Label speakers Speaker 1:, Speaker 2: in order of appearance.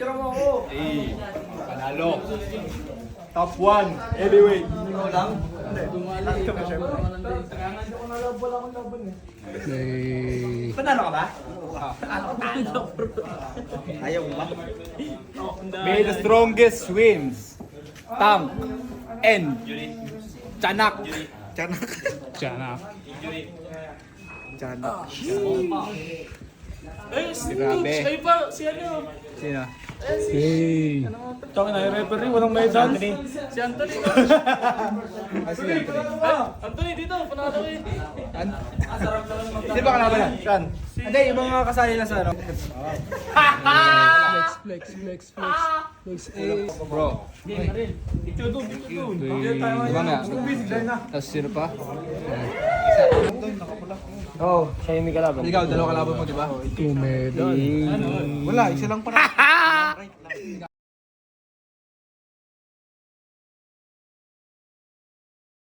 Speaker 1: Picture mo ako.
Speaker 2: Eh, panalo. Top 1, heavyweight.
Speaker 1: Ikaw lang? Panalo ka ba? Ayaw mo ba?
Speaker 2: May the strongest wins. Tank. N. Chanak.
Speaker 1: Tiyanak.
Speaker 3: Tiyanak.
Speaker 1: Tiyanak.
Speaker 2: Grabe.
Speaker 4: Ay pa, si ano?
Speaker 2: Sino?
Speaker 3: Hey.
Speaker 4: Tawag na yung referee, walang medal. Si Anthony. Anthony dito, panalo eh.
Speaker 2: Sino ba kalaban yan? Saan? Hindi, yung mga kasali na sa ano.
Speaker 3: Flex. Flex A.
Speaker 2: Bro.
Speaker 4: Ito doon, dito doon.
Speaker 2: Diba nga? Tapos sino pa?
Speaker 4: Oo, siya yung may kalaban.
Speaker 2: Ikaw, dalawa kalaban mo, di ba?
Speaker 3: 2 medal.
Speaker 1: Wala, isa lang para.